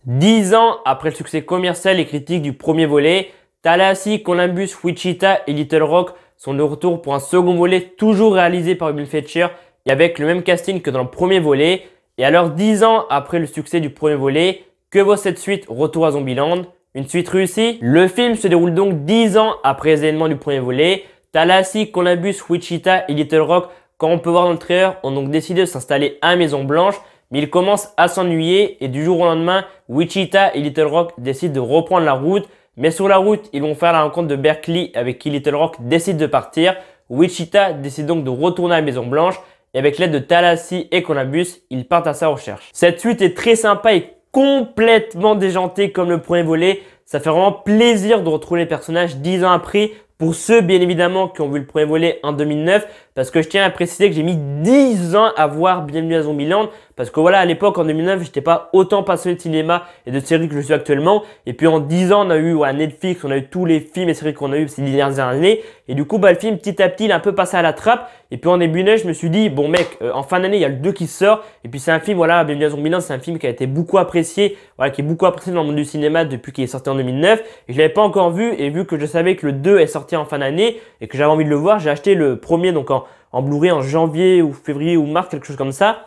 10 ans après le succès commercial et critique du premier volet, Tallahassee, Columbus, Wichita et Little Rock sont de retour pour un second volet toujours réalisé par Bill Fletcher et avec le même casting que dans le premier volet. Et alors 10 ans après le succès du premier volet, que vaut cette suite Retour à Zombieland? Une suite réussie? Le film se déroule donc 10 ans après les événements du premier volet. Tallahassee, Columbus, Wichita et Little Rock, comme on peut voir dans le trailer, ont donc décidé de s'installer à Maison Blanche. Mais ils commencent à s'ennuyer et du jour au lendemain, Wichita et Little Rock décident de reprendre la route. Mais sur la route, ils vont faire la rencontre de Berkeley avec qui Little Rock décide de partir. Wichita décide donc de retourner à la Maison Blanche et avec l'aide de Tallahassee et Columbus, ils partent à sa recherche. Cette suite est très sympa et complètement déjantée comme le premier volet. Ça fait vraiment plaisir de retrouver les personnages 10 ans après. Pour ceux, bien évidemment, qui ont vu le premier volet en 2009, parce que je tiens à préciser que j'ai mis 10 ans à voir Bienvenue à Zombieland, parce que voilà, à l'époque, en 2009, j'étais pas autant passionné de cinéma et de séries que je suis actuellement. Et puis en 10 ans, on a eu Netflix, on a eu tous les films et séries qu'on a eu ces dernières années. Et du coup, le film, petit à petit, il est un peu passé à la trappe. Et puis en début d'année, je me suis dit, bon mec, en fin d'année, il y a le 2 qui sort. Et puis c'est un film, voilà, Bienvenue à Zombieland, c'est un film qui a été beaucoup apprécié, voilà, qui est beaucoup apprécié dans le monde du cinéma depuis qu'il est sorti en 2009. Et je l'avais pas encore vu, et vu que je savais que le 2 est sorti en fin d'année et que j'avais envie de le voir, j'ai acheté le premier donc en Blu-ray en janvier ou février ou mars, quelque chose comme ça.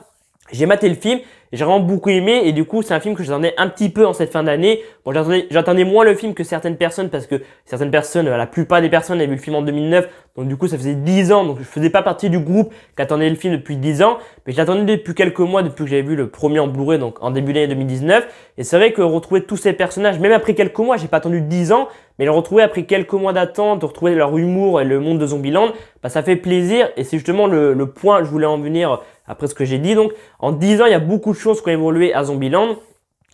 J'ai maté le film et j'ai vraiment beaucoup aimé et du coup c'est un film que j'attendais un petit peu en cette fin d'année. Bon, j'attendais moins le film que certaines personnes parce que certaines personnes, la plupart des personnes avaient vu le film en 2009, donc du coup ça faisait 10 ans, donc je faisais pas partie du groupe qui attendait le film depuis 10 ans, mais je l'attendais depuis quelques mois, depuis que j'avais vu le premier en Blu-ray, donc en début d'année 2019. Et c'est vrai que retrouver tous ces personnages, même après quelques mois, j'ai pas attendu 10 ans, mais le retrouver après quelques mois d'attente, de retrouver leur humour et le monde de Zombieland, bah, ça fait plaisir et c'est justement le point que je voulais en venir après ce que j'ai dit. Donc en 10 ans, il y a beaucoup de choses qui ont évolué à Zombieland.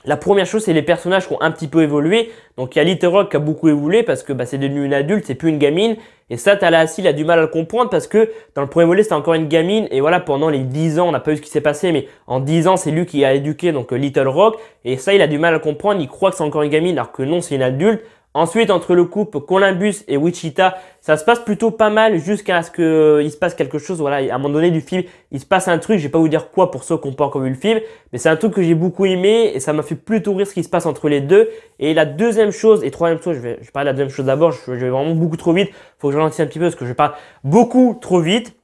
La première chose, c'est les personnages qui ont un petit peu évolué. Donc il y a Little Rock qui a beaucoup évolué parce que c'est devenu une adulte, c'est plus une gamine. Et ça, Tallahassee, il a du mal à le comprendre parce que dans le premier volet, c'était encore une gamine. Et voilà, pendant les 10 ans, on n'a pas eu ce qui s'est passé, mais en 10 ans, c'est lui qui a éduqué donc Little Rock. Et ça, il a du mal à le comprendre. Il croit que c'est encore une gamine alors que non, c'est une adulte. Ensuite, entre le couple Columbus et Wichita, ça se passe plutôt pas mal jusqu'à ce qu'il se passe quelque chose. Voilà, à un moment donné du film, il se passe un truc. Je vais pas vous dire quoi pour ceux qui n'ont pas encore vu le film, mais c'est un truc que j'ai beaucoup aimé et ça m'a fait plutôt rire ce qui se passe entre les deux. Et la deuxième chose et troisième chose, je vais parler de la deuxième chose d'abord. Je vais vraiment beaucoup trop vite. Faut que je ralentisse un petit peu parce que je parle beaucoup trop vite.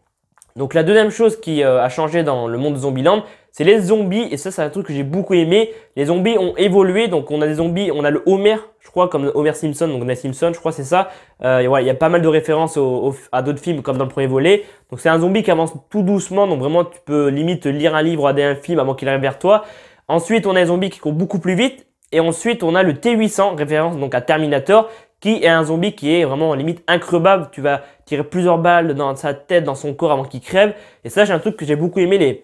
Donc la deuxième chose qui a changé dans le monde de Zombieland, c'est les zombies. Et ça, c'est un truc que j'ai beaucoup aimé. Les zombies ont évolué. Donc on a des zombies, on a le Homer, je crois, comme Homer Simpson. Donc Homer Simpson, je crois, c'est ça. Et voilà, il y a pas mal de références à d'autres films comme dans le premier volet. Donc c'est un zombie qui avance tout doucement. Donc vraiment, tu peux limite lire un livre ou regarder un film avant qu'il arrive vers toi. Ensuite, on a les zombies qui courent beaucoup plus vite. Et ensuite, on a le T-800, référence donc à Terminator, qui est un zombie qui est vraiment limite increvable. Tu vas tirer plusieurs balles dans sa tête, dans son corps avant qu'il crève. Et ça, c'est un truc que j'ai beaucoup aimé,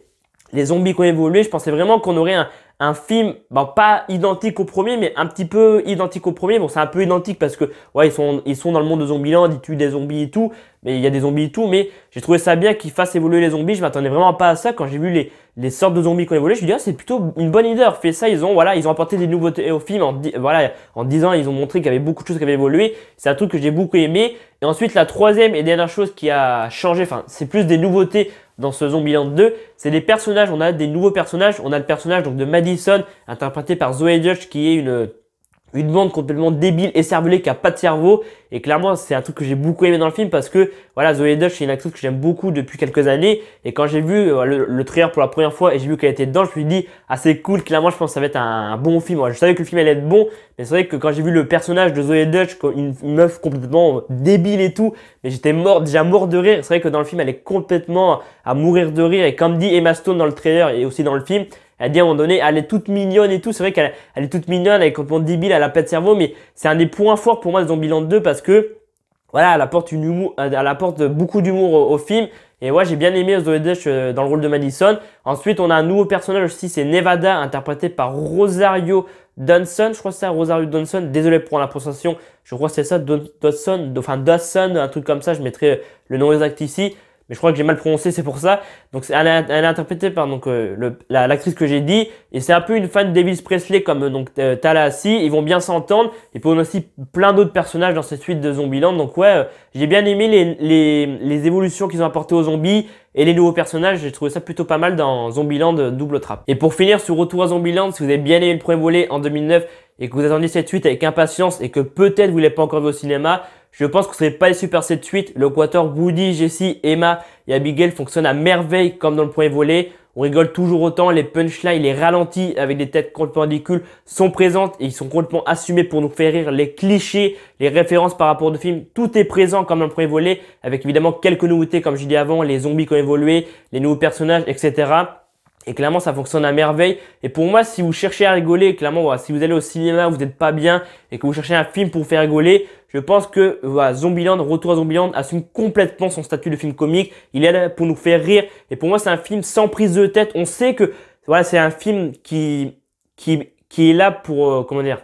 les zombies qui ont évolué. Je pensais vraiment qu'on aurait un film, pas identique au premier, mais un petit peu identique au premier. Bon, c'est un peu identique parce que, ouais, ils sont dans le monde de Zombieland, ils tuent des zombies et tout. Mais il y a des zombies et tout, mais j'ai trouvé ça bien qu'ils fassent évoluer les zombies. Je m'attendais vraiment pas à ça. Quand j'ai vu les sortes de zombies qui ont évolué, je me suis dit, ah, c'est plutôt une bonne idée. Fait ça, ils ont apporté des nouveautés au film. En 10 ans, ils ont montré qu'il y avait beaucoup de choses qui avaient évolué. C'est un truc que j'ai beaucoup aimé. Et ensuite, la troisième et dernière chose qui a changé, enfin, c'est plus des nouveautés dans ce Zombieland 2, c'est des personnages. On a des nouveaux personnages. On a le personnage donc de Madison, interprété par Zoe Deutch, qui est une blonde complètement débile et cervelée qui a pas de cerveau. Et clairement, c'est un truc que j'ai beaucoup aimé dans le film parce que, voilà, Zoe Deutch, c'est une actrice que j'aime beaucoup depuis quelques années. Et quand j'ai vu le trailer pour la première fois et j'ai vu qu'elle était dedans, je me suis dit, ah, c'est cool. Clairement, je pense que ça va être un bon film. Ouais, je savais que le film allait être bon, mais c'est vrai que quand j'ai vu le personnage de Zoe Deutch, une meuf complètement débile et tout, mais j'étais déjà mort de rire. C'est vrai que dans le film, elle est complètement à mourir de rire. Et comme dit Emma Stone dans le trailer et aussi dans le film, elle dit à un moment donné, elle est toute mignonne et tout. C'est vrai qu'elle est toute mignonne, elle est complètement débile, elle a pas de cerveau, mais c'est un des points forts pour moi de Zombieland 2 parce que, voilà, elle apporte beaucoup d'humour au film. Et ouais, j'ai bien aimé Zoe Deutch dans le rôle de Madison. Ensuite, on a un nouveau personnage aussi, c'est Nevada, interprété par Rosario Dawson. Je crois que c'est ça, Rosario Dawson. Désolé pour la prononciation. Je crois que c'est ça, Dawson, un truc comme ça. Je mettrai le nom exact ici. mais je crois que j'ai mal prononcé, c'est pour ça. Donc elle est interprétée par donc l'actrice que j'ai dit, et c'est un peu une fan d'Elvis Presley comme donc Tallahassee. Ils vont bien s'entendre. Il peut y avoir aussi plein d'autres personnages dans cette suite de Zombieland. Donc ouais, j'ai bien aimé les évolutions qu'ils ont apportées aux zombies et les nouveaux personnages. J'ai trouvé ça plutôt pas mal dans Zombieland Double Trap. Et pour finir sur Retour à Zombieland, si vous avez bien aimé le premier volet en 2009 et que vous attendiez cette suite avec impatience et que peut-être vous ne l'avez pas encore vu au cinéma, je pense que vous ne serez pas déçu par cette suite. Le quatuor Woody, Jesse, Emma et Abigail fonctionne à merveille comme dans le premier volet. On rigole toujours autant, les punchlines, les ralentis avec des têtes complètement ridicules sont présentes et ils sont complètement assumés pour nous faire rire. Les clichés, les références par rapport au film, tout est présent comme dans le premier volet avec évidemment quelques nouveautés comme je dis avant, les zombies qui ont évolué, les nouveaux personnages, etc. Et clairement, ça fonctionne à merveille. Et pour moi, si vous cherchez à rigoler, clairement, voilà, si vous allez au cinéma, vous n'êtes pas bien et que vous cherchez un film pour vous faire rigoler, je pense que voilà, Zombieland, Retour à Zombieland assume complètement son statut de film comique. Il est là pour nous faire rire. Et pour moi, c'est un film sans prise de tête. On sait que voilà, c'est un film qui est là pour, comment dire,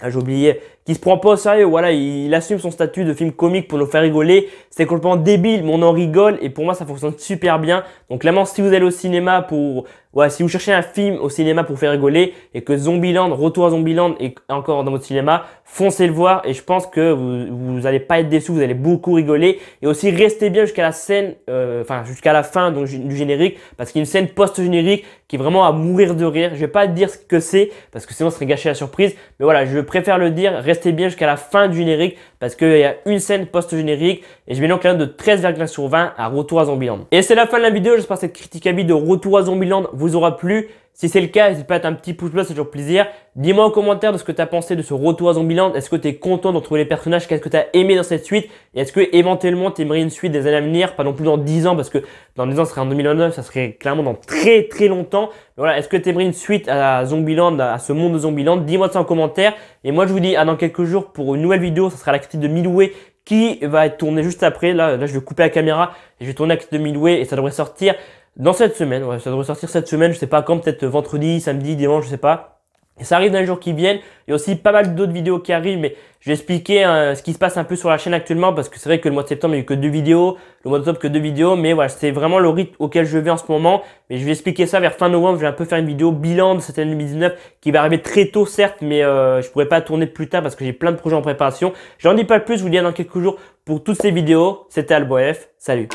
j'ai oublié, qui se prend pas au sérieux, voilà, il assume son statut de film comique pour nous faire rigoler. C'est complètement débile, mais on en rigole et pour moi ça fonctionne super bien. Donc clairement, si vous allez au cinéma pour, voilà, si vous cherchez un film au cinéma pour faire rigoler et que Zombieland, Retour à Zombieland est encore dans votre cinéma, foncez le voir et je pense que vous allez pas être déçus, vous allez beaucoup rigoler et aussi restez bien jusqu'à la scène, enfin jusqu'à la fin donc, du générique parce qu'il y a une scène post-générique qui est vraiment à mourir de rire. Je vais pas dire ce que c'est parce que sinon ce serait gâcher la surprise, mais voilà, je préfère le dire. Restez bien jusqu'à la fin du générique parce qu'il y a une scène post-générique et je vais donc là de 13,1 sur 20 à Retour à Zombieland. Et c'est la fin de la vidéo, j'espère que cette critique à vie de Retour à Zombieland vous aura plu. Si c'est le cas, n'hésite pas à mettre un petit pouce bleu, c'est toujours plaisir. Dis-moi en commentaire de ce que tu as pensé de ce Retour à Zombieland. Est-ce que tu es content de retrouver les personnages? Qu'est-ce que tu as aimé dans cette suite? Et est-ce que éventuellement tu aimerais une suite des années à venir? Pas non plus dans 10 ans parce que dans 10 ans, ce serait en 2029, ça serait clairement dans très très longtemps. Mais voilà, est-ce que tu aimerais une suite à Zombieland, à ce monde de Zombieland? Dis-moi ça en commentaire. Et moi, je vous dis à dans quelques jours pour une nouvelle vidéo. Ça sera la critique de Midway qui va être tournée juste après. Là, je vais couper la caméra et je vais tourner la critique de Midway et ça devrait sortir dans cette semaine. Ouais, ça devrait sortir cette semaine. Je sais pas quand, peut-être vendredi, samedi, dimanche, je sais pas. Et ça arrive dans les jours qui viennent. Il y a aussi pas mal d'autres vidéos qui arrivent, mais je vais expliquer ce qui se passe un peu sur la chaîne actuellement parce que c'est vrai que le mois de septembre, il n'y a eu que 2 vidéos, le mois d'octobre que 2 vidéos, mais voilà, c'est vraiment le rythme auquel je vais en ce moment. Mais je vais expliquer ça vers fin novembre. Je vais un peu faire une vidéo bilan de cette année 2019 qui va arriver très tôt, certes, mais je pourrais pas tourner plus tard parce que j'ai plein de projets en préparation. J'en dis pas plus, je vous dis à dans quelques jours pour toutes ces vidéos. C'était Albof, salut.